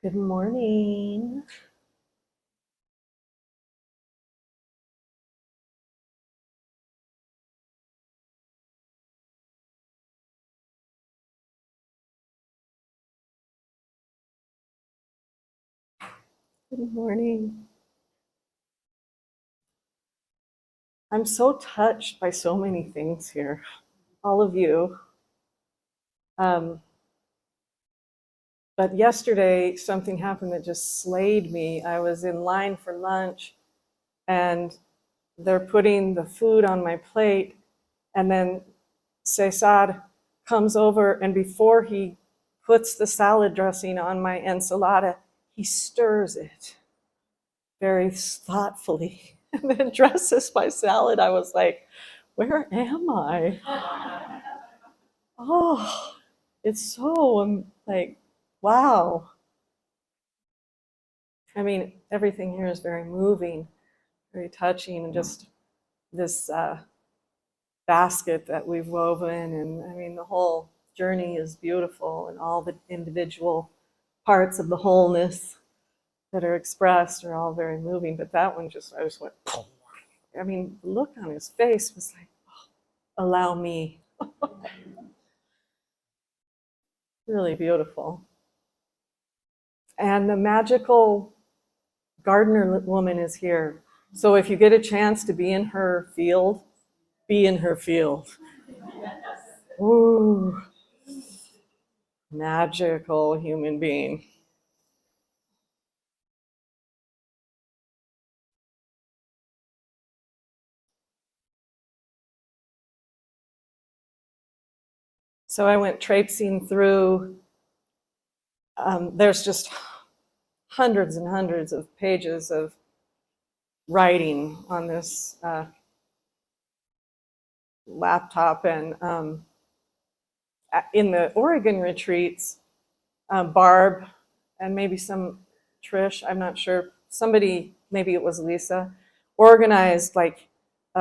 Good morning. Good morning. I'm so touched by so many things here, all of you. But yesterday, something happened that just slayed me. I was in line for lunch, and they're putting the food on my plate, and then Cesar comes over, and before he puts the salad dressing on my ensalada, he stirs it very thoughtfully and then dresses my salad. I was like, where am I? Oh, it's so like, wow. I mean, everything here is very moving, very touching, and just this basket that we've woven. And I mean, the whole journey is beautiful, and all the individual parts of the wholeness that are expressed are all very moving. But that one I just went, I mean, the look on his face was like, oh, allow me. Really beautiful. And the magical gardener woman is here. So if you get a chance to be in her field, be in her field. Ooh, magical human being. So I went traipsing through, there's just hundreds and hundreds of pages of writing on this laptop. And in the Oregon retreats, Barb and maybe some Trish, I'm not sure, somebody, maybe it was Lisa, organized like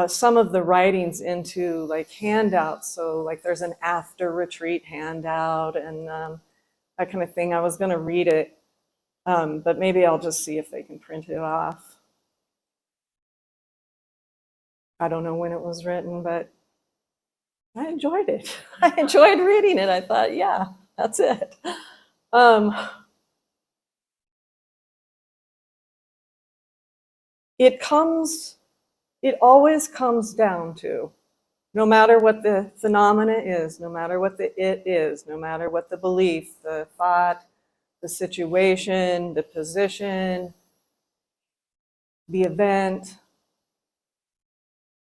some of the writings into like handouts. So like there's an after retreat handout and that kind of thing. I was going to read it, but maybe I'll just see if they can print it off. I don't know when it was written, but I enjoyed it. I enjoyed reading it. I thought, yeah, that's it. It always comes down to, no matter what the phenomena is, no matter what the it is, no matter what the belief, the thought, the situation, the position, the event,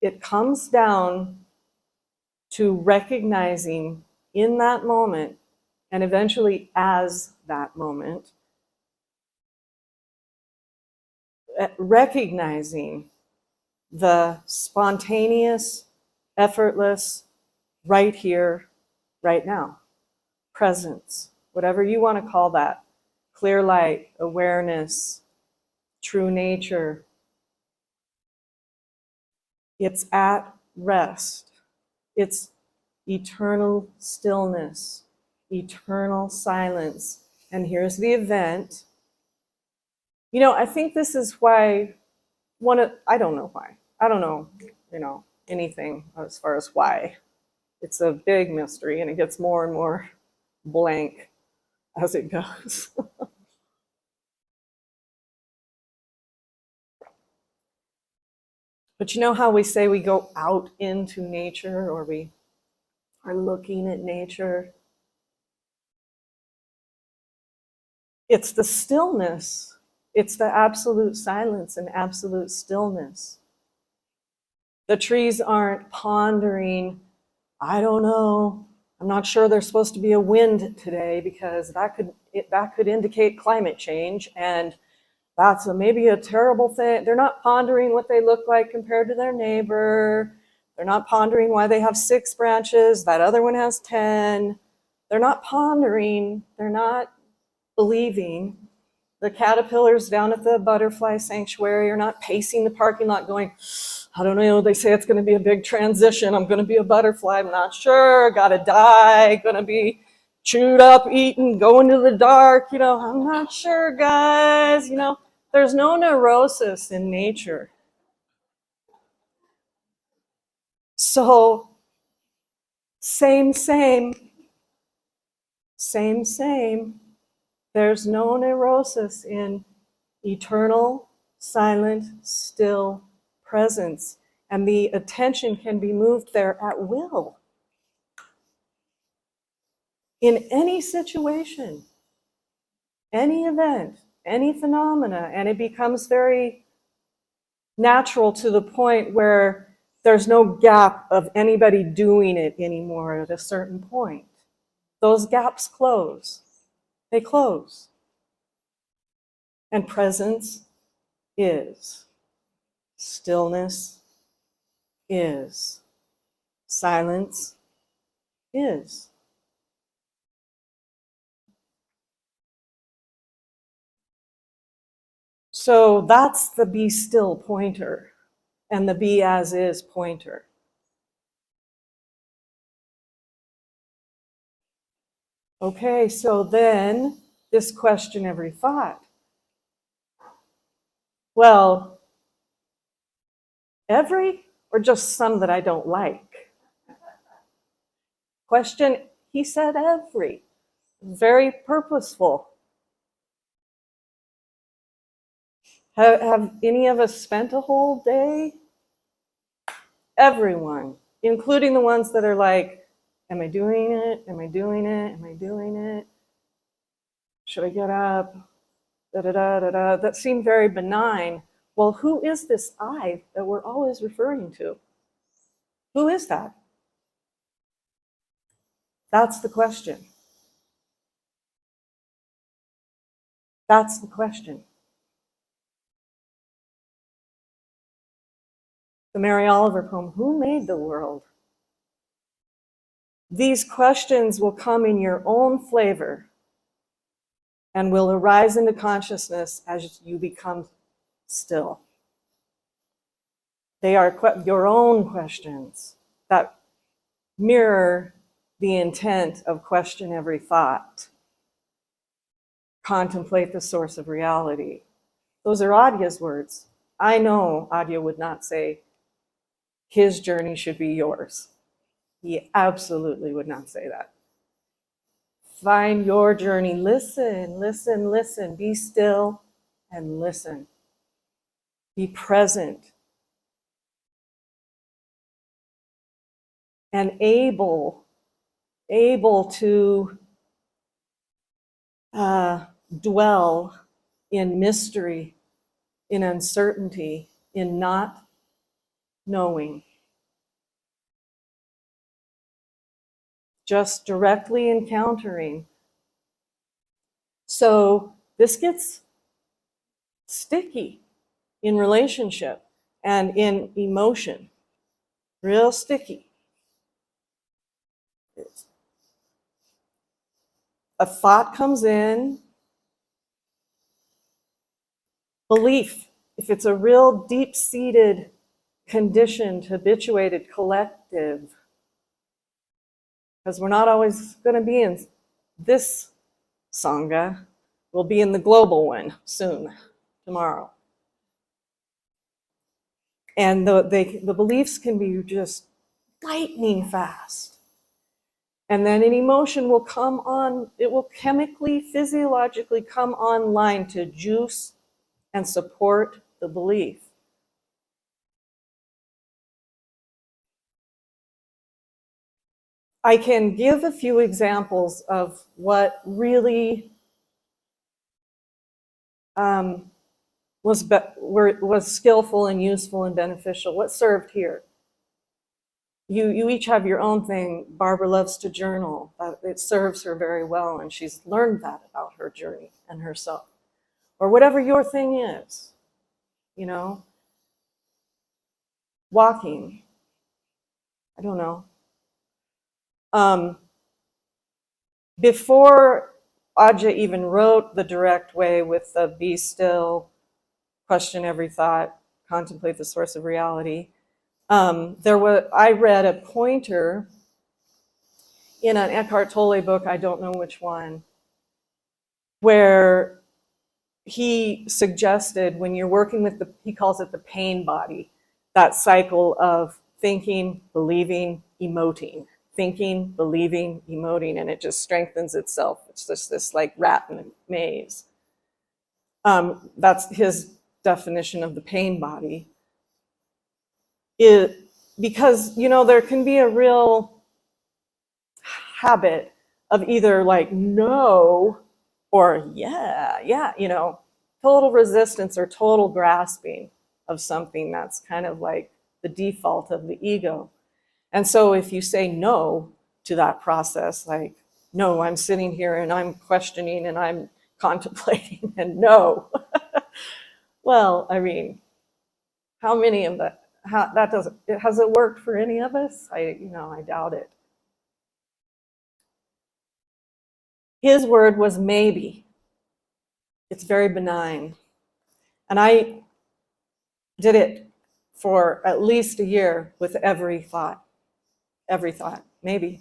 it comes down to recognizing in that moment, and eventually as that moment, recognizing the spontaneous, effortless, right here, right now, presence, whatever you want to call that, clear light, awareness, true nature. It's at rest. It's eternal stillness, eternal silence. And here's the event. You know, I think this is why I don't know why. I don't know, anything as far as why. It's a big mystery, and it gets more and more blank as it goes. But you know how we say we go out into nature, or we are looking at nature? It's the stillness. It's the absolute silence and absolute stillness. The trees aren't pondering, I don't know, I'm not sure there's supposed to be a wind today because that could indicate climate change, and that's maybe a terrible thing. They're not pondering what they look like compared to their neighbor. They're not pondering why they have 6 branches, that other one has 10. They're not pondering, they're not believing. The caterpillars down at the butterfly sanctuary are not pacing the parking lot going, I don't know, they say it's going to be a big transition. I'm going to be a butterfly. I'm not sure. Got to die. Going to be chewed up, eaten, go into the dark, I'm not sure, guys, there's no neurosis in nature. So, same. There's no neurosis in eternal, silent, still presence. And the attention can be moved there at will. In any situation, any event, any phenomena, and it becomes very natural to the point where there's no gap of anybody doing it anymore at a certain point. Those gaps close. They close. And presence is. Stillness is. Silence is. So that's the be still pointer and the be as is pointer. Okay, so then this question every thought. Well, every or just some that I don't like? Question, he said every. Very purposeful. Have any of us spent a whole day? Everyone, including the ones that are like, am I doing it? Am I doing it? Am I doing it? Should I get up? Da-da-da-da-da. That seemed very benign. Well, who is this I that we're always referring to? Who is that? That's the question. That's the question. The Mary Oliver poem, who made the world? These questions will come in your own flavor and will arise into consciousness as you become still. They are your own questions that mirror the intent of question every thought. Contemplate the source of reality. Those are Adya's words. I know Adya would not say his journey should be yours. He absolutely would not say that. Find your journey. Listen, listen, listen. Be still and listen. Be present. And able to dwell in mystery, in uncertainty, in not knowing. Just directly encountering. So this gets sticky in relationship and in emotion. Real sticky. A thought comes in. Belief, if it's a real deep-seated, conditioned, habituated collective, because we're not always going to be in this Sangha, we'll be in the global one soon, tomorrow. And the beliefs can be just lightning fast. And then an emotion will come on, it will chemically, physiologically come online to juice and support the belief. I can give a few examples of what really was skillful and useful and beneficial. What served here? You each have your own thing. Barbara loves to journal. It serves her very well, and she's learned that about her journey and herself. Or whatever your thing is, walking. I don't know. Before Ajah even wrote the direct way with the be still, question every thought, contemplate the source of reality, I read a pointer in an Eckhart Tolle book, I don't know which one, where he suggested when you're working with he calls it the pain body, that cycle of thinking, believing, emoting, thinking, believing, emoting, and it just strengthens itself. It's just this like rat in a maze. That's his definition of the pain body. Because, there can be a real habit of either like no or yeah, total resistance or total grasping of something that's kind of like the default of the ego. And so if you say no to that process, like, no, I'm sitting here and I'm questioning and I'm contemplating and no. Well, I mean, how many of that, has it worked for any of us? I doubt it. His word was maybe. It's very benign. And I did it for at least a year with every thought, maybe.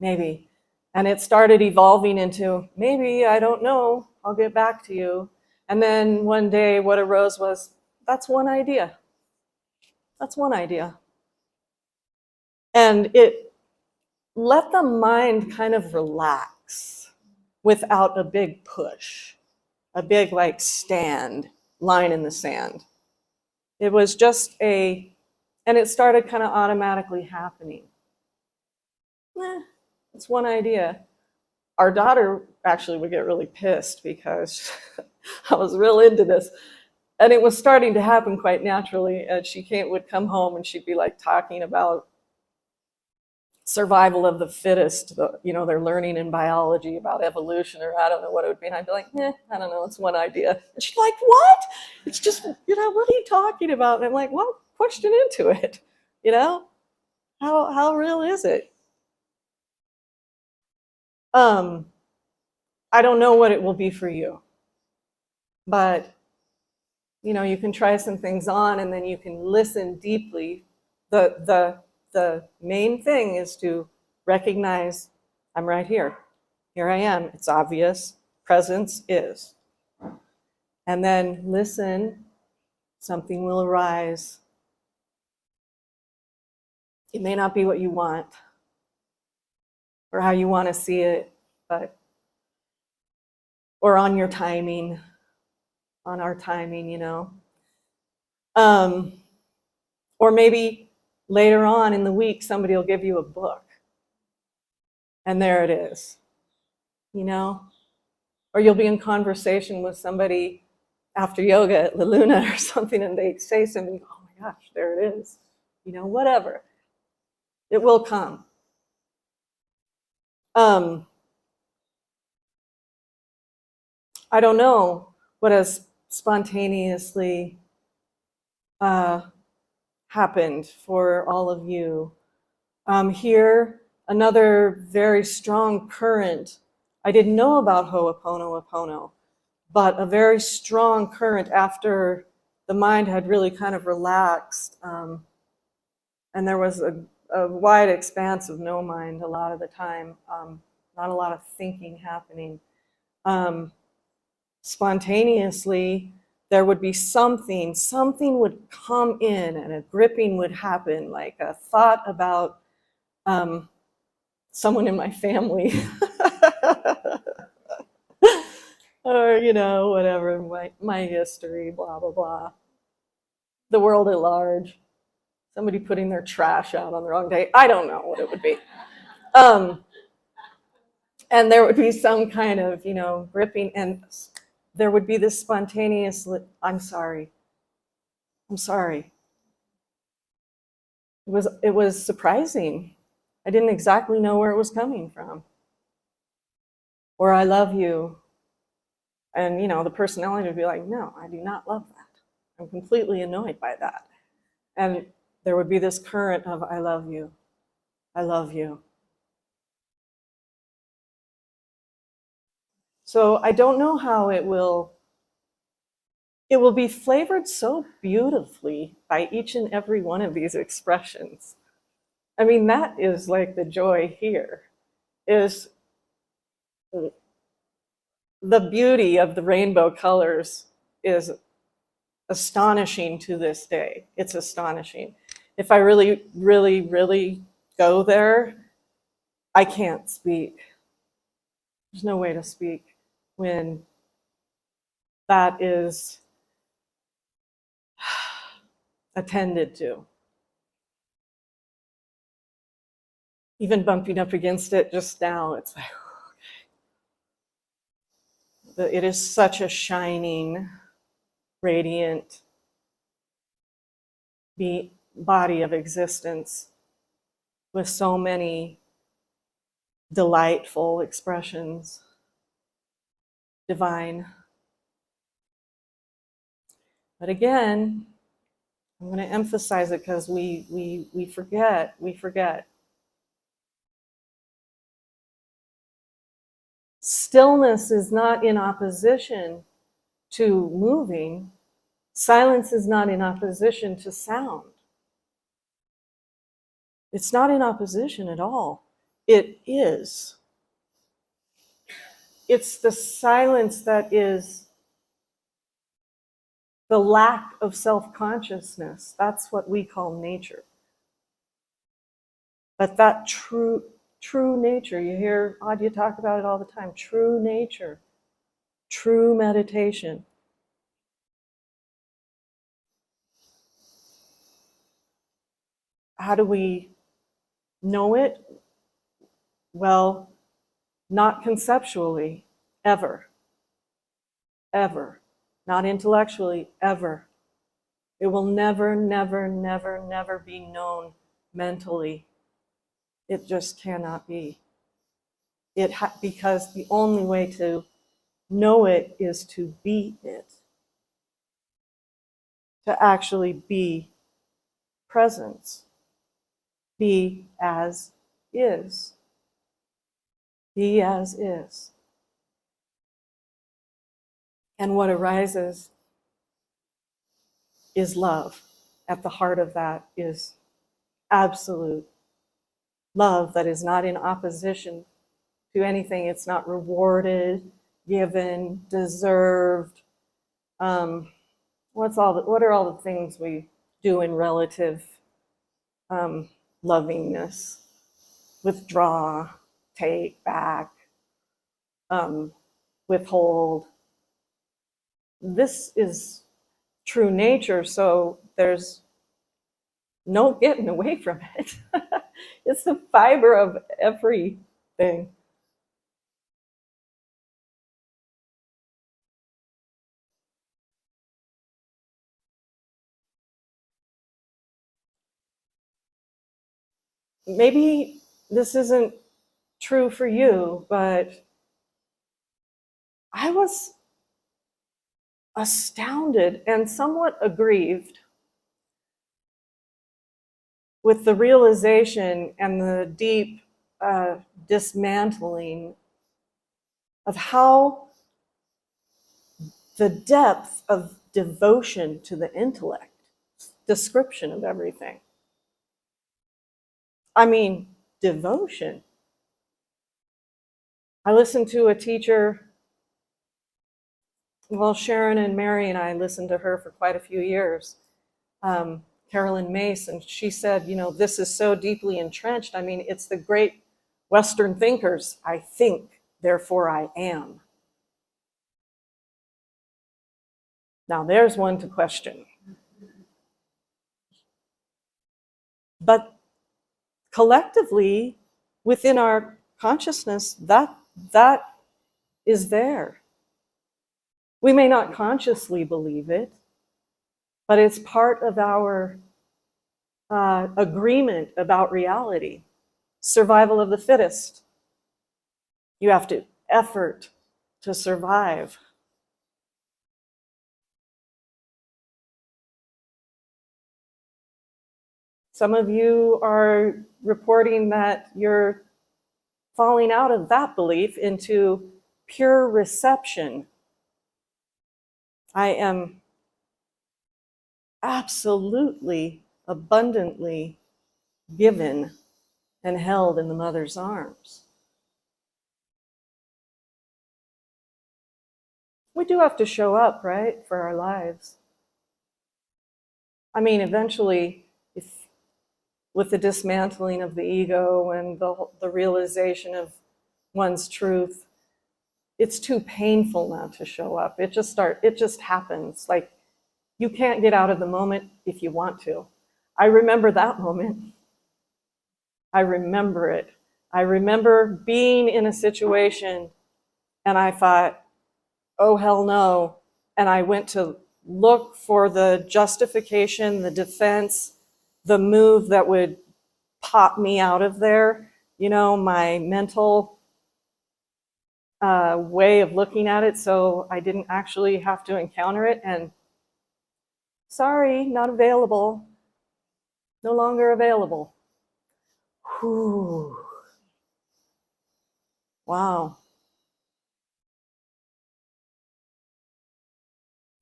And it started evolving into, maybe, I don't know, I'll get back to you. And then one day what arose was, that's one idea. And it let the mind kind of relax without a big push, a big like line in the sand. It was just and it started kind of automatically happening. It's one idea. Our daughter actually would get really pissed because I was real into this. And it was starting to happen quite naturally. And she would come home and she'd be like talking about survival of the fittest. They're learning in biology about evolution, or I don't know what it would be. And I'd be like, I don't know, it's one idea. And she's like, what? It's just, what are you talking about? And I'm like, well, question into it. How real is it? I don't know what it will be for you, but you can try some things on and then you can listen deeply. The main thing is to recognize, I'm right here. Here I am. It's obvious. Presence is. And then listen, something will arise. It may not be what you want or how you want to see it, or on your timing, on our timing, or maybe later on in the week, somebody will give you a book. And there it is, Or you'll be in conversation with somebody after yoga at La Luna or something, and they say something, oh my gosh, there it is. Whatever. It will come. I don't know what has spontaneously happened for all of you. Here, another very strong current. I didn't know about Ho'oponopono, but a very strong current after the mind had really kind of relaxed. And there was a wide expanse of no mind a lot of the time, not a lot of thinking happening. Spontaneously, there would be something would come in and a gripping would happen, like a thought about someone in my family. Or, whatever, my history, blah, blah, blah. The world at large. Somebody putting their trash out on the wrong day. I don't know what it would be. And there would be some kind of, gripping, and there would be this spontaneous, I'm sorry. It was surprising. I didn't exactly know where it was coming from. Or I love you. And, the personality would be like, no, I do not love that. I'm completely annoyed by that. And there would be this current of, I love you. I love you. So I don't know how it will be flavored so beautifully by each and every one of these expressions. I mean, that is like the joy here, is the beauty of the rainbow colors is astonishing to this day. It's astonishing. If I really, really, really go there, I can't speak. There's no way to speak when that is attended to. Even bumping up against it just now, it's like, it is such a shining, radiant body of existence with so many delightful expressions, divine. But again, I'm going to emphasize it because we forget. Stillness is not in opposition to moving. Silence is not in opposition to sound. It's not in opposition at all. It is. It's the silence that is the lack of self-consciousness. That's what we call nature. But that true nature, you hear Adya talk about it all the time, true nature, true meditation. How do we know it? Well, not conceptually, ever. Ever. Not intellectually, ever. It will never, never, never, never be known mentally. It just cannot be. Because the only way to know it is to be it. To actually be presence. Be as is. Be as is. And what arises is love. At the heart of that is absolute love that is not in opposition to anything. It's not rewarded, given, deserved. What are all the things we do in relative lovingness? Withdraw, take back, withhold. This is true nature, so there's no getting away from it. It's the fiber of everything. Maybe this isn't true for you, but I was astounded and somewhat aggrieved with the realization and the deep dismantling of how the depth of devotion to the intellect, description of everything. I mean, devotion. I listened to a teacher, well, Sharon and Mary and I listened to her for quite a few years, Carolyn Mace, and she said, this is so deeply entrenched. I mean, it's the great Western thinkers. I think, therefore I am. Now, there's one to question. But collectively, within our consciousness, that is there. We may not consciously believe it, but it's part of our agreement about reality. Survival of the fittest. You have to effort to survive. Some of you are reporting that you're falling out of that belief into pure reception. I am absolutely, abundantly given and held in the mother's arms. We do have to show up, right, for our lives. I mean, eventually, if with the dismantling of the ego and the realization of one's truth, it's too painful not to show up. It just happens. Like, you can't get out of the moment if you want to. I remember that moment. I remember it. I remember being in a situation and I thought, oh, hell no. And I went to look for the justification, the defense, the move that would pop me out of there. You know, my mental way of looking at it, so I didn't actually have to encounter it. And sorry, not available. No longer available. Whew. Wow.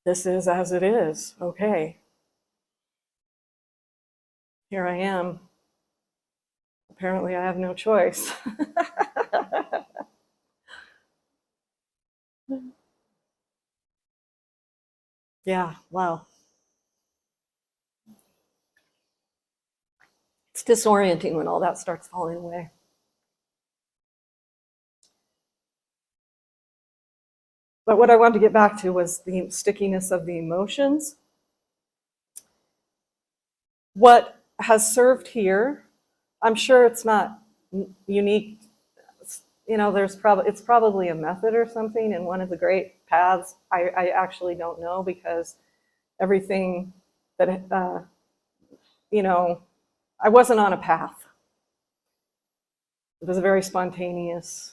This is as it is. Okay. Here I am. Apparently I have no choice. Yeah, wow. It's disorienting when all that starts falling away. But what I wanted to get back to was the stickiness of the emotions. What has served here, I'm sure it's not unique. You know, it's probably a method or something in one of the great paths. I actually don't know, because everything that, you know, I wasn't on a path. It was a very spontaneous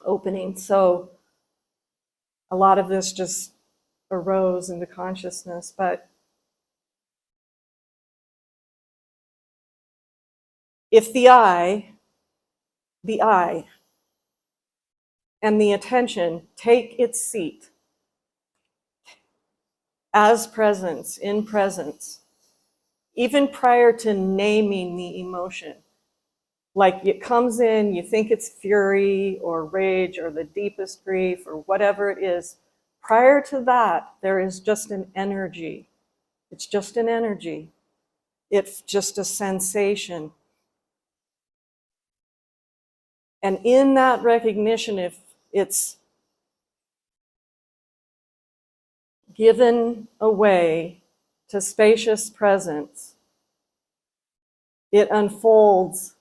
opening. So a lot of this just arose into consciousness. But if the I and the attention take its seat as presence, in presence, even prior to naming the emotion, like it comes in, you think it's fury or rage or the deepest grief or whatever it is, prior to that, there is just an energy. It's just an energy. It's just a sensation. And in that recognition, if it's given away to spacious presence, it unfolds,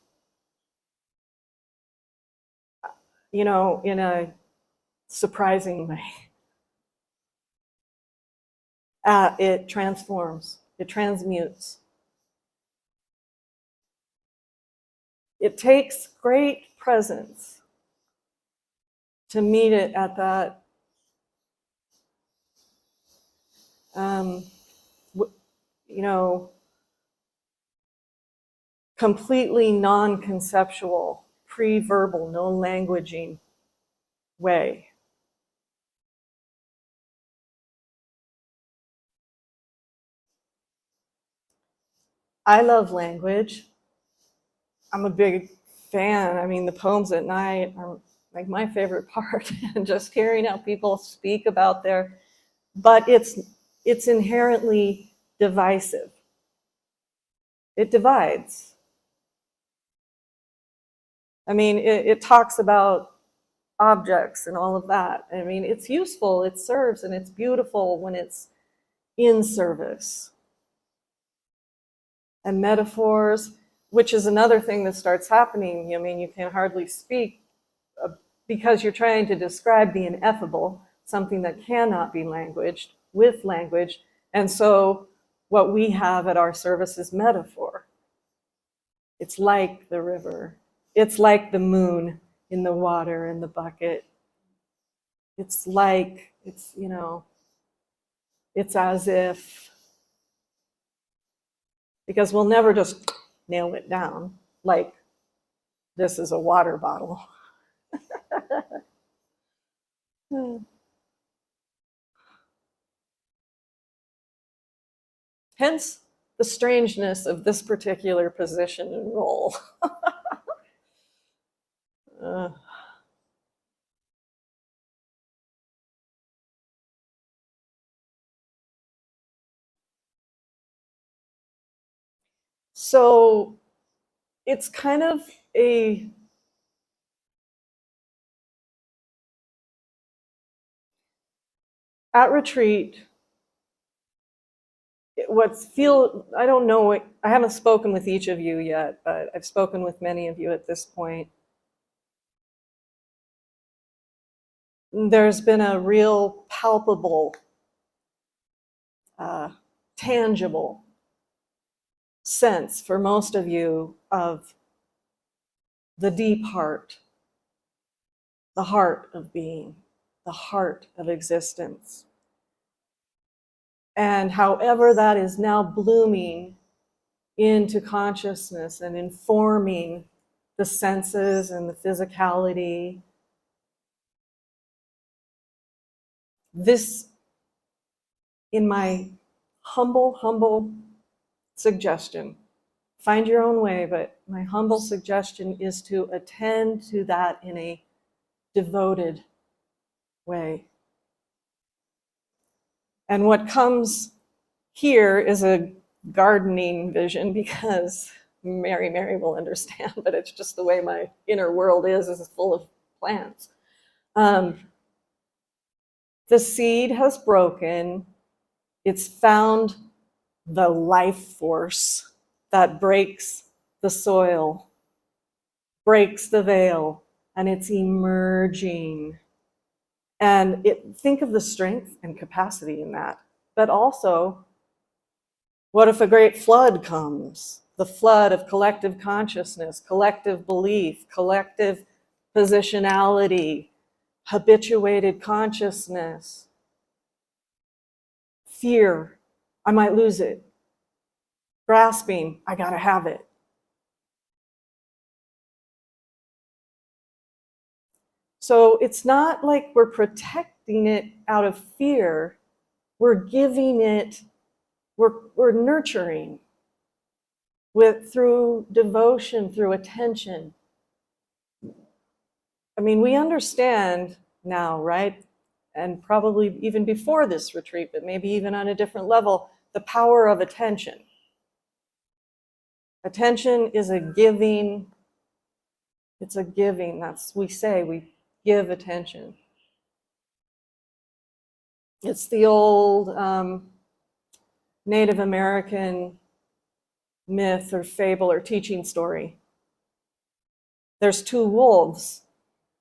you know, in a surprising way. It transforms, it transmutes. It takes great presence to meet it at that you know, completely non-conceptual, pre-verbal, no languaging way. I love language. I'm a big fan. I mean, the poems at night are like my favorite part, and just hearing how people speak about their, but it's inherently divisive. It divides. I mean, it talks about objects and all of that. I mean, it's useful, it serves, and it's beautiful when it's in service. And metaphors, which is another thing that starts happening. I mean, you can hardly speak because you're trying to describe the ineffable, something that cannot be languaged, with language. And so what we have at our service is metaphor. It's like the river. It's like the moon in the water in the bucket. It's like, it's, you know, it's as if, because we'll never just nail it down like this is a water bottle. Hence the strangeness of this particular position and role. uh, so it's kind of a at retreat. I don't know, I haven't spoken with each of you yet, but I've spoken with many of you at this point. There's been a real palpable, tangible sense for most of you of the deep heart, the heart of being, the heart of existence. And however that is now blooming into consciousness and informing the senses and the physicality, this, in my humble suggestion, find your own way, but my humble suggestion is to attend to that in a devoted way. And what comes here is a gardening vision, because Mary will understand, but it's just the way my inner world is full of plants. The seed has broken. It's found the life force that breaks the soil, breaks the veil, and it's emerging. And think of the strength and capacity in that. But also, what if a great flood comes? The flood of collective consciousness, collective belief, collective positionality, habituated consciousness, fear, I might lose it, grasping, I gotta have it. So it's not like we're protecting it out of fear, we're giving it, we're nurturing through devotion, through attention. I mean, we understand now, right? And probably even before this retreat, but maybe even on a different level, the power of attention. Attention is a giving, it's a giving. We give attention. It's the old Native American myth or fable or teaching story. There's two wolves,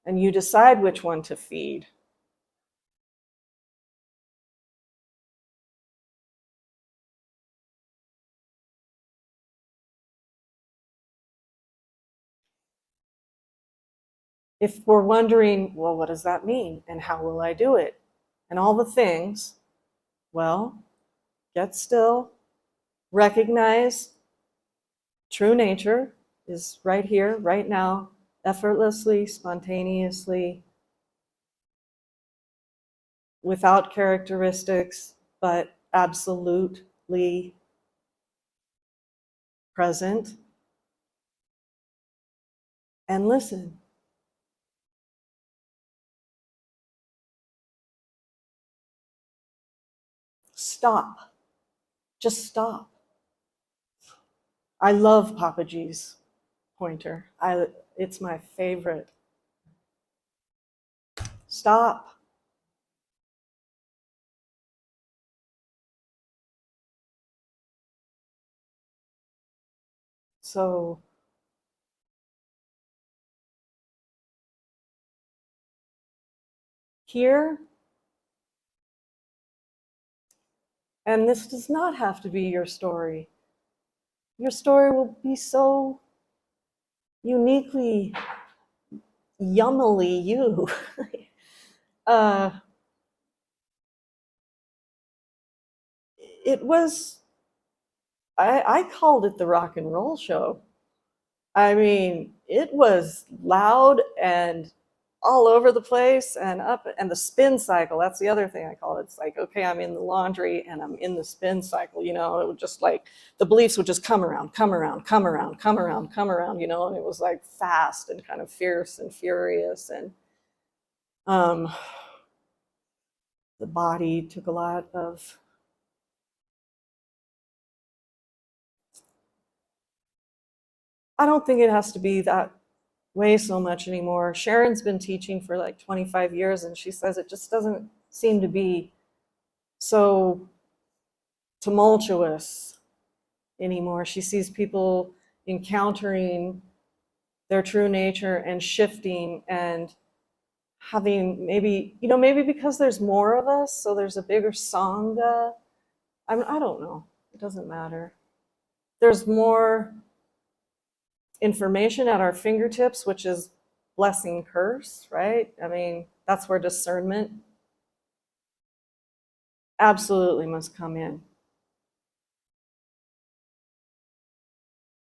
and you decide which one to feed. If we're wondering, well, what does that mean? And how will I do it? And all the things, well, get still, recognize true nature is right here, right now, effortlessly, spontaneously, without characteristics, but absolutely present. And listen. Stop. Just stop. I love Papa G's pointer. It's my favorite. Stop. So here, and this does not have to be your story. Your story will be so uniquely, yummily you. It was, I called it the rock and roll show. I mean, it was loud and all over the place and up, and the spin cycle. That's the other thing I call it. It's like, okay, I'm in the laundry and I'm in the spin cycle, you know. It would just like, the beliefs would just come around, come around, come around, come around, come around, you know, and it was like fast and kind of fierce and furious. And um, the body took a lot of, I don't think it has to be that way so much anymore. Sharon's been teaching for like 25 years, and she says it just doesn't seem to be so tumultuous anymore. She sees people encountering their true nature and shifting and having, maybe, you know, maybe because there's more of us, so there's a bigger sangha. I don't know. It doesn't matter. There's more information at our fingertips, which is blessing, curse, right? I mean, that's where discernment absolutely must come in.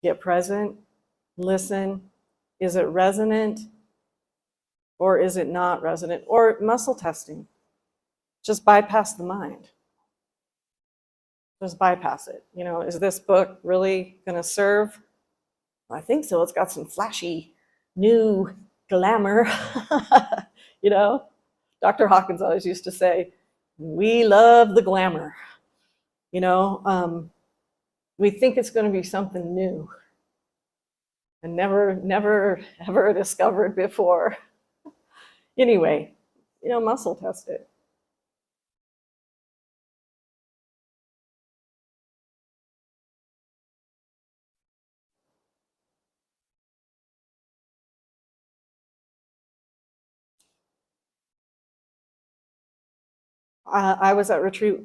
Get present, listen. Is it resonant or is it not resonant? Or muscle testing. Just bypass the mind. Just bypass it. You know, is this book really going to serve? I think so. It's got some flashy new glamour. You know, Dr. Hawkins always used to say, we love the glamour. You know, we think it's going to be something new and never ever discovered before. Anyway, you know, muscle test it. I was at retreat,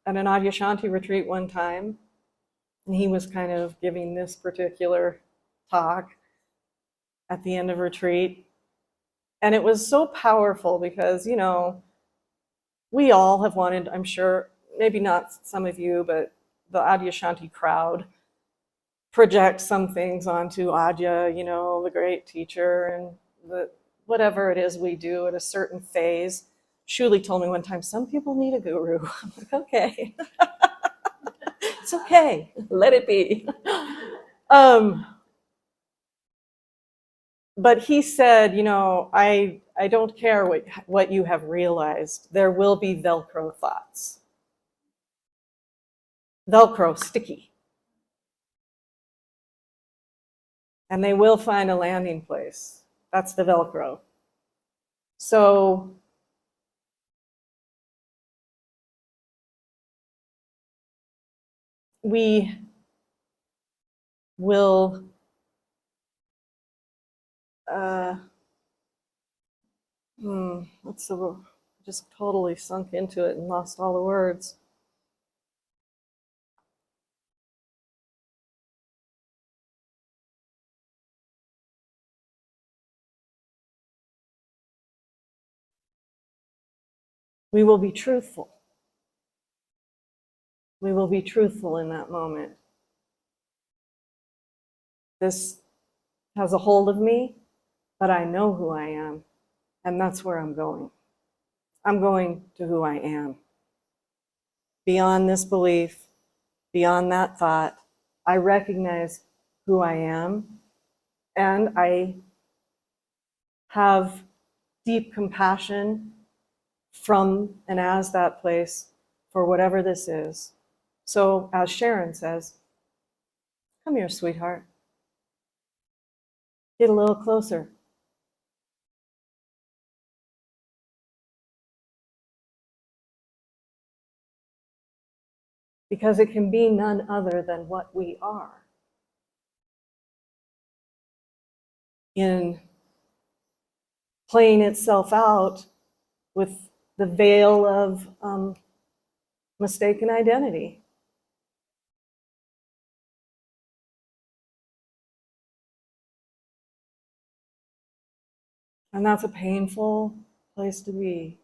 at an Adyashanti retreat one time, and he was kind of giving this particular talk at the end of retreat. And it was so powerful because, you know, we all have wanted, I'm sure, maybe not some of you, but the Adyashanti crowd project some things onto Adya, you know, the great teacher, and the whatever it is we do at a certain phase. Shuli told me one time, some people need a guru. I'm like, okay. It's okay. Let it be. Um, but he said, you know, I don't care what you have realized. There will be Velcro thoughts. Velcro, sticky. And they will find a landing place. That's the Velcro. So we will what's the word? Just totally sunk into it and lost all the words. We will be truthful. We will be truthful in that moment. This has a hold of me, but I know who I am, and that's where I'm going. I'm going to who I am. Beyond this belief, beyond that thought, I recognize who I am, and I have deep compassion from and as that place for whatever this is. So, as Sharon says, come here, sweetheart. Get a little closer. Because it can be none other than what we are. In playing itself out with the veil of mistaken identity. And that's a painful place to be.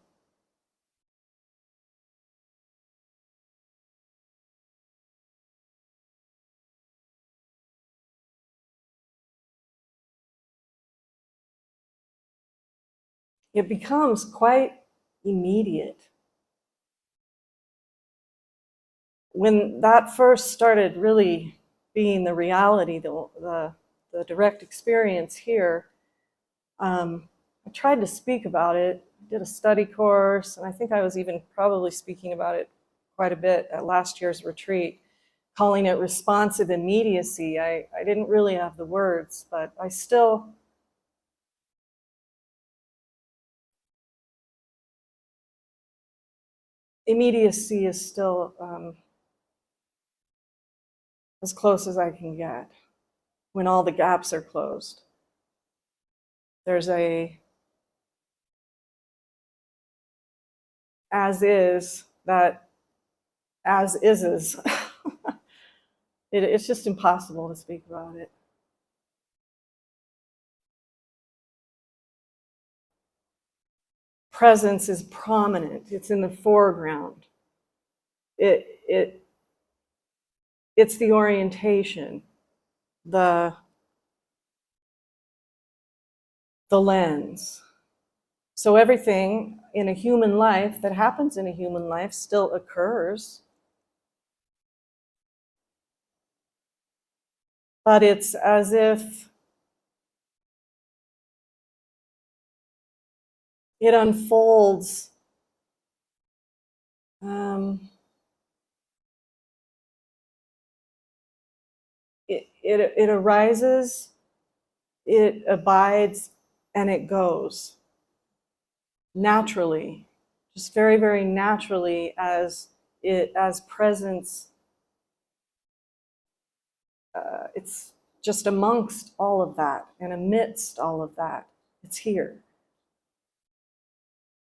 it becomes quite immediate. When that first started really being the reality, the direct experience here, I tried to speak about it, did a study course, and I think I was even probably speaking about it quite a bit at last year's retreat, calling it responsive immediacy. I didn't really have the words, but I still, immediacy is still as close as I can get when all the gaps are closed. There's a as is that as is. It's just impossible to speak about it. Presence is prominent. It's in the foreground. It's the orientation, the lens. So everything in a human life that happens in a human life still occurs, but it's as if it unfolds it arises, it abides, and it goes naturally, just very, very naturally as presence. It's just amongst all of that and amidst all of that. It's here.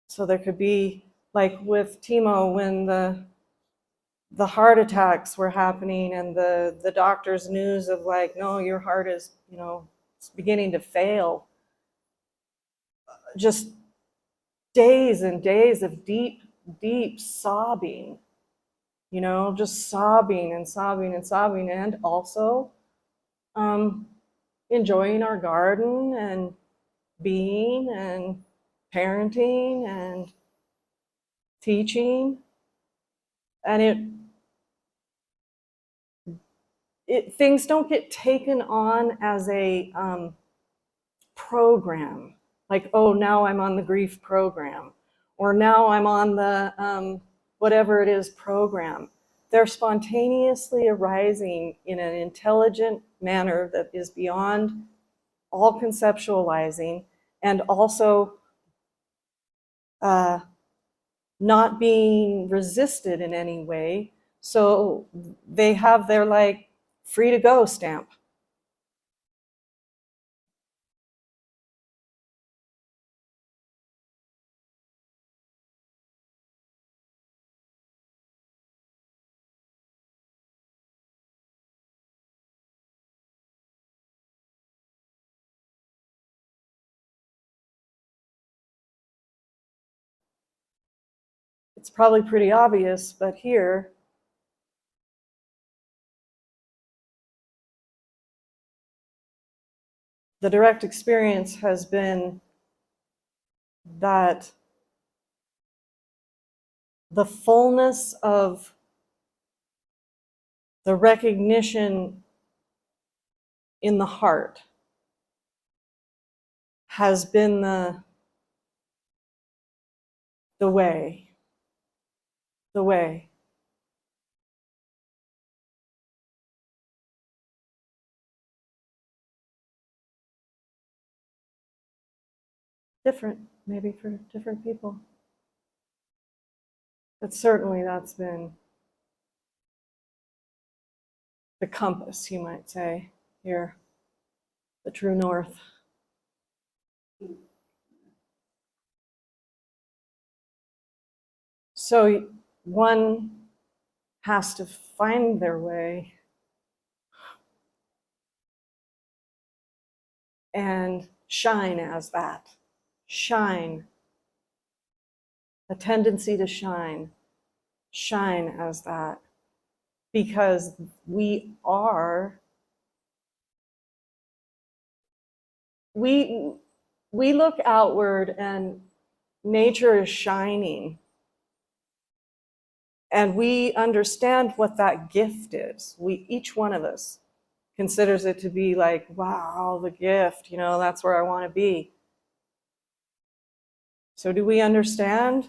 So there could be, like with Timo, when the heart attacks were happening and the doctor's news of like, no, your heart is, it's beginning to fail. Just days and days of deep, deep sobbing, just sobbing and sobbing and sobbing, and also enjoying our garden and being and parenting and teaching. And things don't get taken on as a program, like, oh, now I'm on the grief program, or now I'm on the whatever it is program. They're spontaneously arising in an intelligent manner that is beyond all conceptualizing, and also not being resisted in any way. So they have their like free to go stamp. It's probably pretty obvious, but here, the direct experience has been that the fullness of the recognition in the heart has been the way. The way. Different, maybe for different people. But certainly that's been the compass, you might say, here, the true north. So one has to find their way and shine as that. Shine. A tendency to shine. Shine as that. Because we look outward and nature is shining. And we understand what that gift is. Each one of us considers it to be like, wow, the gift, that's where I want to be. So do we understand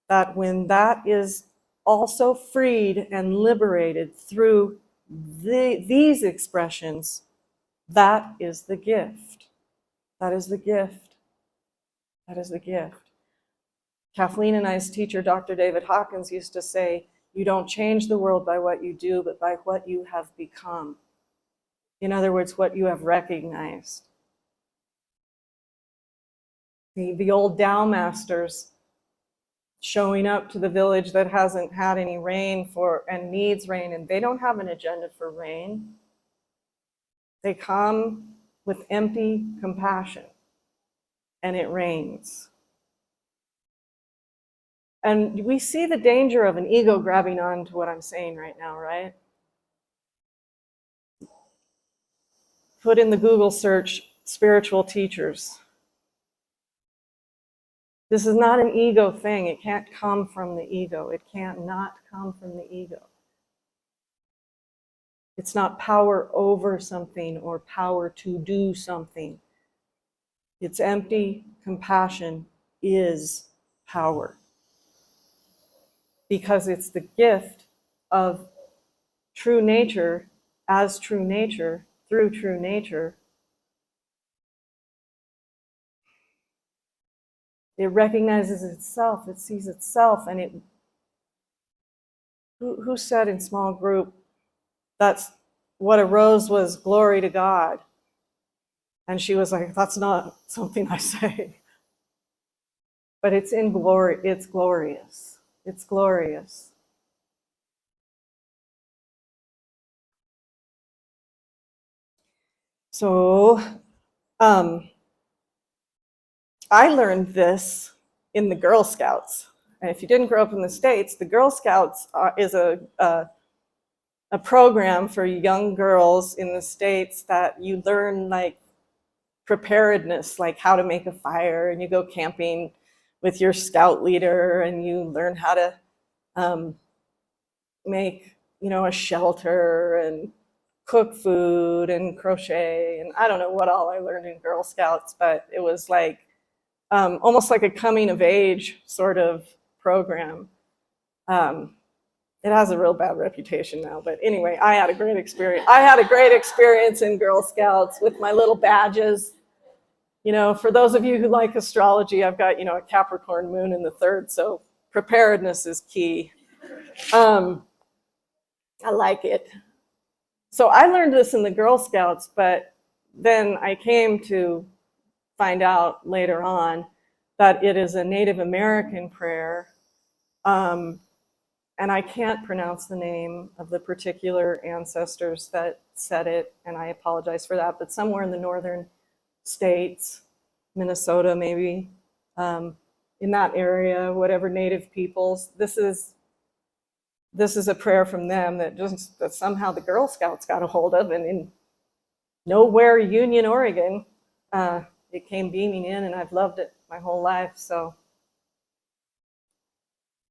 that when that is also freed and liberated through these expressions, that is the gift. That is the gift. That is the gift. Kathleen and I's teacher, Dr. David Hawkins, used to say, you don't change the world by what you do, but by what you have become. In other words, what you have recognized. The old Tao masters showing up to the village that hasn't had any rain and needs rain, and they don't have an agenda for rain. They come with empty compassion, and it rains. And we see the danger of an ego grabbing on to what I'm saying right now, right? Put in the Google search, spiritual teachers. This is not an ego thing. It can't come from the ego. It can't not come from the ego. It's not power over something or power to do something. It's empty. Compassion is power. Because it's the gift of true nature as true nature through true nature. It recognizes itself, it sees itself, and it. Who said in small group that's what arose was glory to God? And she was like, that's not something I say. But it's in glory, it's glorious. It's glorious. So, I learned this in the Girl Scouts. And if you didn't grow up in the States, the Girl Scouts is a program for young girls in the States that you learn like preparedness, like how to make a fire, and you go camping with your scout leader, and you learn how to make, a shelter and cook food and crochet, and I don't know what all I learned in Girl Scouts, but it was like almost like a coming of age sort of program. It has a real bad reputation now, but anyway, I had a great experience. I had a great experience in Girl Scouts with my little badges. For those of you who like astrology, I've got, a Capricorn moon in the 3rd, so preparedness is key. I like it. So I learned this in the Girl Scouts, but then I came to find out later on that it is a Native American prayer. And I can't pronounce the name of the particular ancestors that said it, and I apologize for that, but somewhere in the northern states, Minnesota maybe, in that area, whatever Native peoples, this is a prayer from them that somehow the Girl Scouts got a hold of, and in nowhere, Union, Oregon, it came beaming in, and I've loved it my whole life. So,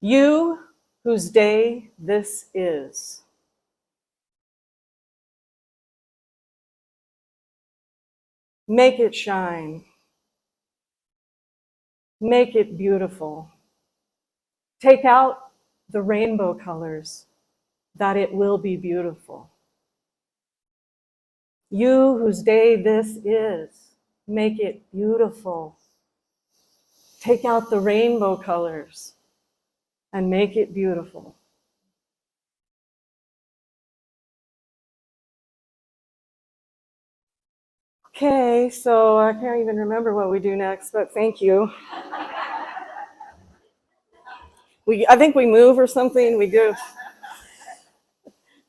you whose day this is, make it shine. Make it beautiful. Take out the rainbow colors, that it will be beautiful. You whose day this is, make it beautiful. Take out the rainbow colors and make it beautiful. Okay, so I can't even remember what we do next, but thank you. I think we move or something. We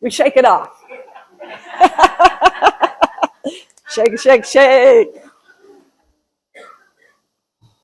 shake it off. Shake, shake, shake.